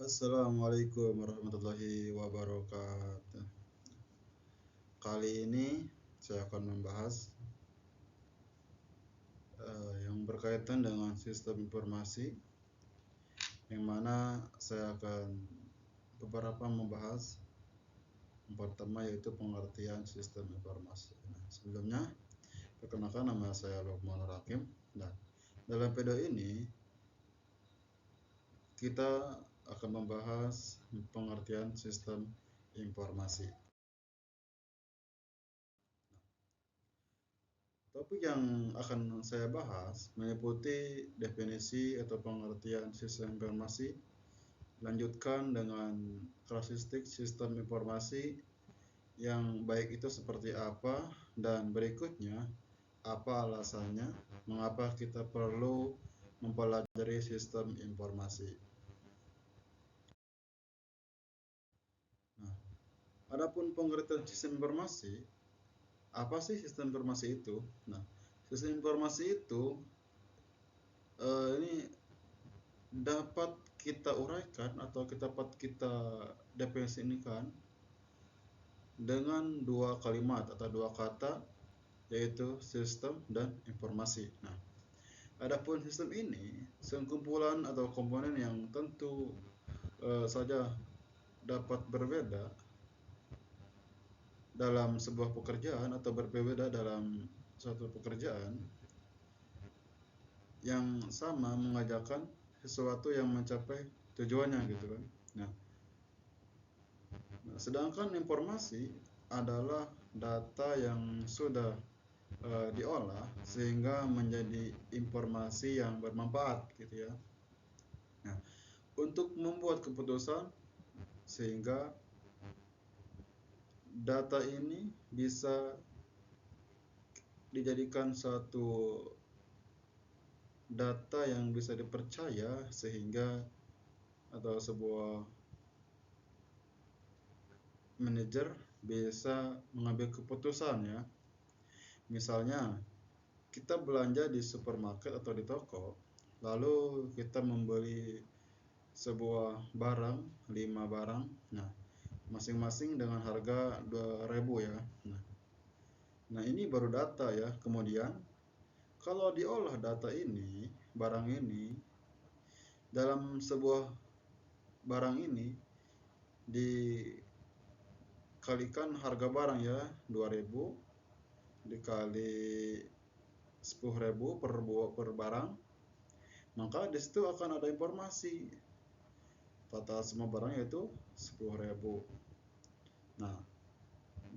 Assalamualaikum warahmatullahi wabarakatuh. Kali ini saya akan membahas yang berkaitan dengan sistem informasi, yang mana saya akan beberapa membahas yang pertama yaitu pengertian sistem informasi. Nah, sebelumnya perkenalkan, nama saya Lukman Hakim, dan dalam video ini kita akan membahas pengertian sistem informasi. Topik yang akan saya bahas meliputi definisi atau pengertian sistem informasi, lanjutkan dengan karakteristik sistem informasi yang baik itu seperti apa, dan berikutnya apa alasannya mengapa kita perlu mempelajari sistem informasi. Nah, adapun pengertian sistem informasi, apa sih sistem informasi itu? Nah, sistem informasi itu ini dapat kita uraikan atau dapat kita definisikan dengan dua kalimat atau dua kata, yaitu sistem dan informasi. Nah, adapun sistem ini sekumpulan atau komponen yang tentu saja dapat berbeda dalam sebuah pekerjaan atau berbeda dalam suatu pekerjaan yang sama mengajarkan sesuatu yang mencapai tujuannya gitu kan. Nah, sedangkan informasi adalah data yang sudah diolah sehingga menjadi informasi yang bermanfaat gitu ya. Nah, untuk membuat keputusan sehingga data ini bisa dijadikan satu data yang bisa dipercaya sehingga atau sebuah manajer bisa mengambil keputusan ya. Misalnya kita belanja di supermarket atau di toko, lalu kita membeli sebuah barang, 5 barang. Nah, masing-masing dengan harga 2.000 ya. Nah, ini baru data ya. Kemudian kalau diolah data ini, barang ini dalam sebuah barang ini dikalikan harga barang ya, 2.000 dikali 10.000 per barang, maka di situ akan ada informasi total semua barang yaitu 10.000. Nah,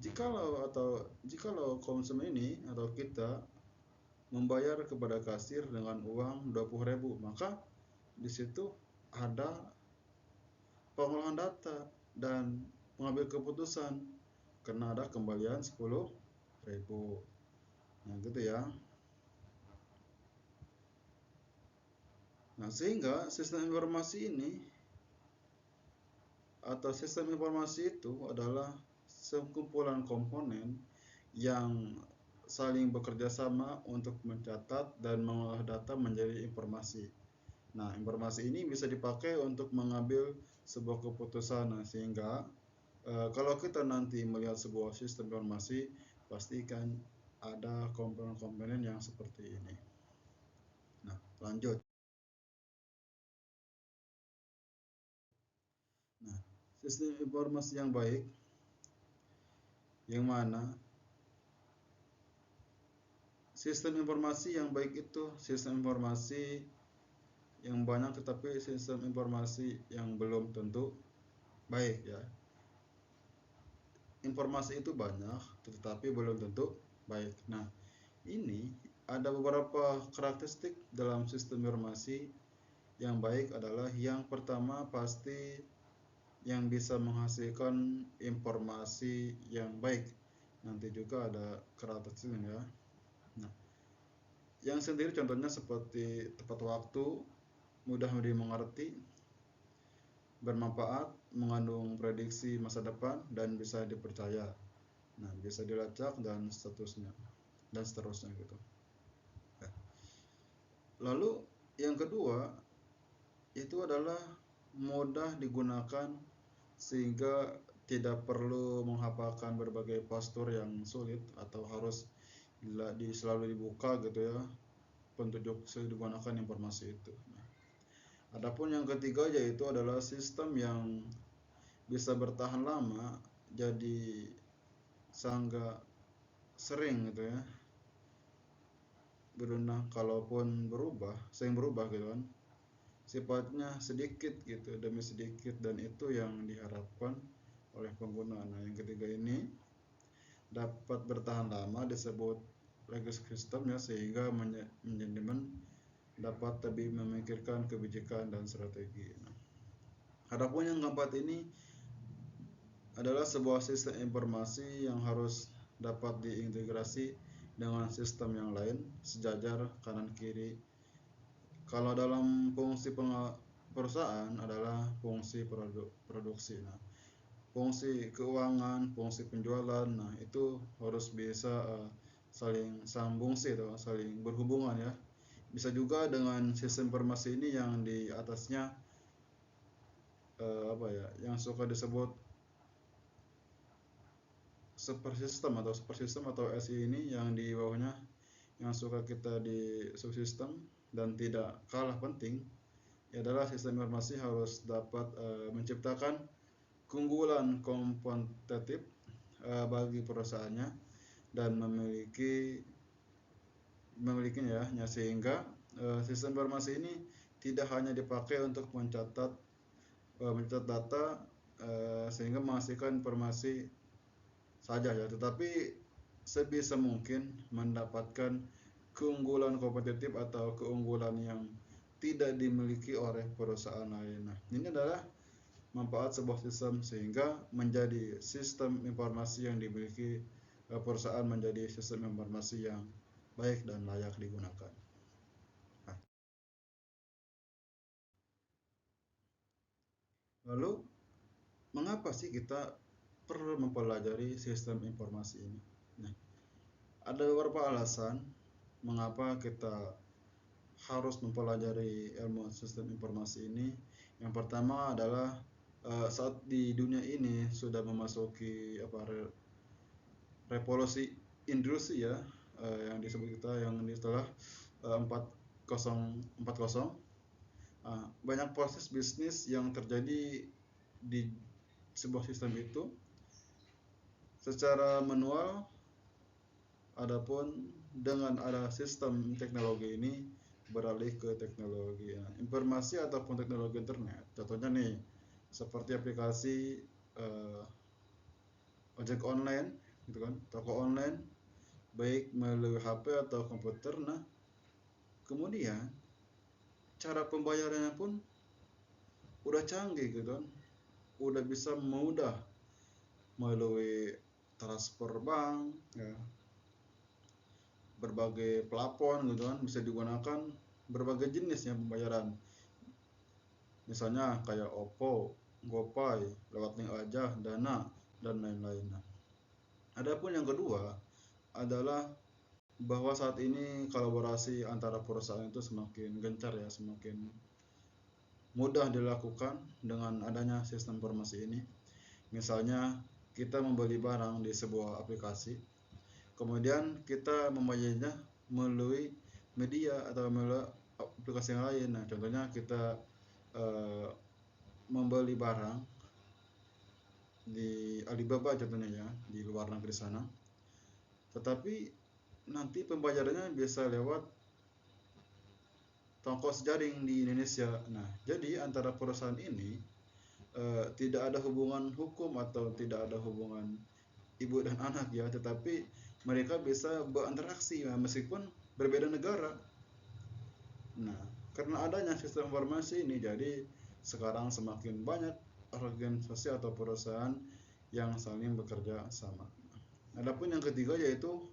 jikalau konsumen ini atau kita membayar kepada kasir dengan uang 20.000, maka di situ ada pengolahan data dan mengambil keputusan karena ada kembalian 10.000. Nah, gitu ya. Nah, sehingga sistem informasi ini atau sistem informasi itu adalah sekumpulan komponen yang saling bekerja sama untuk mencatat dan mengolah data menjadi informasi. Nah, informasi ini bisa dipakai untuk mengambil sebuah keputusan. Nah, sehingga kalau kita nanti melihat sebuah sistem informasi, pastikan ada komponen-komponen yang seperti ini. Nah, lanjut. Nah, sistem informasi yang baik, yang mana sistem informasi yang baik itu sistem informasi yang banyak tetapi sistem informasi yang belum tentu baik ya. Informasi itu banyak tetapi belum tentu baik. Nah, ini ada beberapa karakteristik dalam sistem informasi yang baik adalah yang pertama pasti yang bisa menghasilkan informasi yang baik. Nanti juga ada karakteristiknya ya. Nah, yang sendiri contohnya seperti tepat waktu, mudah dimengerti, bermanfaat, mengandung prediksi masa depan, dan bisa dipercaya. Nah, bisa dilacak dan seterusnya gitu. Lalu yang kedua itu adalah mudah digunakan sehingga tidak perlu menghafalkan berbagai postur yang sulit atau harus selalu dibuka gitu ya petunjuk digunakan informasi itu. Nah, adapun yang ketiga yaitu adalah sistem yang bisa bertahan lama, jadi sangat sering gitu ya kalaupun sering berubah gitu kan, sifatnya sedikit gitu demi sedikit, dan itu yang diharapkan oleh pengguna. Nah, yang ketiga ini dapat bertahan lama disebut legacy system ya, sehingga manajemen dapat lebih memikirkan kebijakan dan strategi. Nah, adapun yang keempat ini adalah sebuah sistem informasi yang harus dapat diintegrasi dengan sistem yang lain sejajar kanan kiri. Kalau dalam fungsi perusahaan adalah fungsi produksi. Nah, fungsi keuangan, fungsi penjualan, nah itu harus bisa saling sambung sih, atau saling berhubungan ya. Bisa juga dengan sistem informasi ini yang di atasnya yang suka disebut super system atau SI ini, yang di bawahnya yang suka kita di subsistem. Dan tidak kalah penting adalah sistem informasi harus dapat menciptakan keunggulan kompetitif bagi perusahaannya dan memilikinya, sehingga sistem informasi ini tidak hanya dipakai untuk mencatat data sehingga menghasilkan informasi saja ya, tetapi sebisa mungkin mendapatkan keunggulan kompetitif atau keunggulan yang tidak dimiliki oleh perusahaan lain. Nah, ini adalah manfaat sebuah sistem, sehingga menjadi sistem informasi yang dimiliki perusahaan menjadi sistem informasi yang baik dan layak digunakan. Nah, lalu mengapa sih kita perlu mempelajari sistem informasi ini? Nah, ada beberapa alasan mengapa kita harus mempelajari ilmu sistem informasi ini. Yang pertama adalah saat di dunia ini sudah memasuki revolusi industri ya, yang disebut kita yang istilah 4040. Banyak proses bisnis yang terjadi di sebuah sistem itu secara manual. Adapun dengan ada sistem teknologi ini beralih ke teknologi informasi ataupun teknologi internet. Contohnya nih, seperti aplikasi ojek online gitu kan, toko online baik melalui HP atau komputer. Nah, kemudian cara pembayarannya pun udah canggih gitu kan, udah bisa mudah melalui transfer bank ya, berbagai plafon gitu kan, bisa digunakan berbagai jenisnya pembayaran, misalnya kayak OVO, GoPay, lewat link aja, Dana, dan lain-lain. Nah, adapun yang kedua adalah bahwa saat ini kolaborasi antara perusahaan itu semakin gencar ya, semakin mudah dilakukan dengan adanya sistem informasi ini. Misalnya kita membeli barang di sebuah aplikasi, kemudian kita membayarnya melalui media atau melalui aplikasi yang lain. Nah, contohnya kita membeli barang di Alibaba contohnya ya, di luar negeri sana, tetapi nanti pembayarannya bisa lewat toko sejaring di Indonesia. Nah, jadi antara perusahaan ini tidak ada hubungan hukum atau tidak ada hubungan ibu dan anak ya, tetapi mereka bisa berinteraksi ya, meskipun berbeda negara. Nah, karena adanya sistem informasi ini, jadi sekarang semakin banyak organisasi atau perusahaan yang saling bekerja sama. Adapun yang ketiga yaitu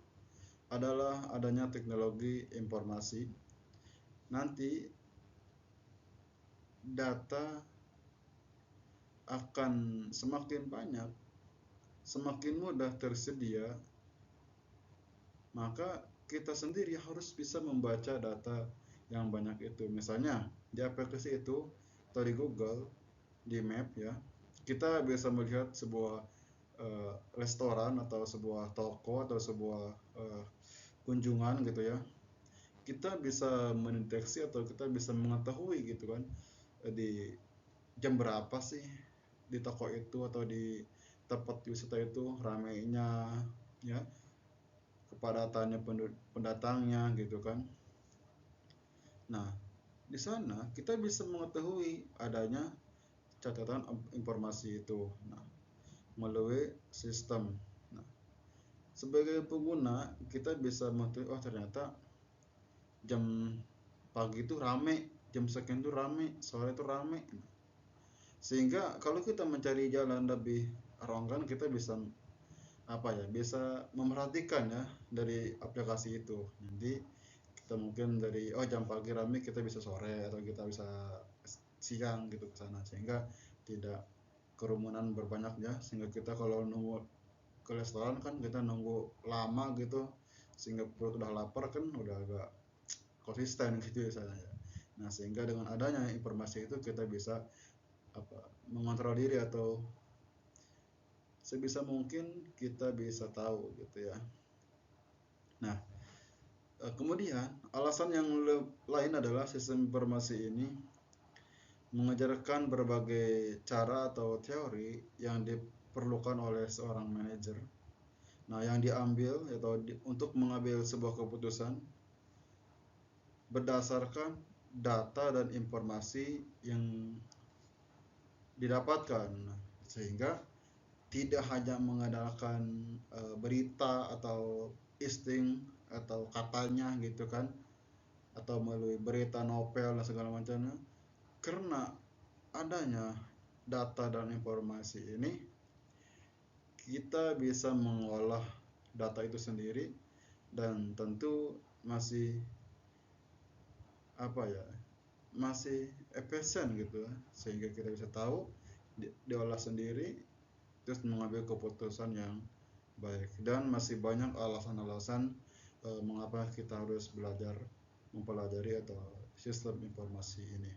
adalah adanya teknologi informasi. Nanti data akan semakin banyak, semakin mudah tersedia, maka kita sendiri harus bisa membaca data yang banyak itu. Misalnya di aplikasi itu atau di Google, di map ya, kita bisa melihat sebuah restoran atau sebuah toko atau sebuah kunjungan gitu ya. Kita bisa mendeteksi atau kita bisa mengetahui gitu kan, di jam berapa sih di toko itu atau di tempat wisata itu ramainya ya, kepadatannya pendatangnya gitu kan. Nah, di sana kita bisa mengetahui adanya catatan informasi itu. Nah, melalui sistem. Nah, sebagai pengguna kita bisa mengetahui, oh ternyata jam pagi itu rame, jam sekian itu rame, sore itu rame. Nah, sehingga kalau kita mencari jalan lebih ronggan, kita bisa apa ya, bisa memperhatikan ya dari aplikasi itu. Nanti kita mungkin dari oh jam pagi rame, kita bisa sore atau kita bisa siang gitu ke sana, sehingga tidak kerumunan berbanyak ya, sehingga kita kalau nunggu ke restoran kan kita nunggu lama gitu, sehingga perut udah lapar kan udah agak konsisten gitu ya saya. Nah, sehingga dengan adanya informasi itu kita bisa apa, mengontrol diri atau sebisa mungkin kita bisa tahu gitu ya. Nah, kemudian alasan yang lain adalah sistem informasi ini mengajarkan berbagai cara atau teori yang diperlukan oleh seorang manajer. Nah, yang diambil atau untuk mengambil sebuah keputusan berdasarkan data dan informasi yang didapatkan, sehingga tidak hanya mengandalkan berita atau insting atau katanya gitu kan, atau melalui berita novel dan segala macamnya. Karena adanya data dan informasi ini, kita bisa mengolah data itu sendiri dan tentu masih apa ya, masih efisien gitu, sehingga kita bisa tahu diolah sendiri terus mengambil keputusan yang baik. Dan masih banyak alasan-alasan mengapa kita harus belajar mempelajari atau sistem informasi ini.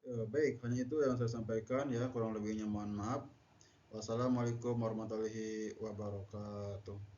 Baik, hanya itu yang saya sampaikan ya, kurang lebihnya mohon maaf. Wassalamualaikum warahmatullahi wabarakatuh.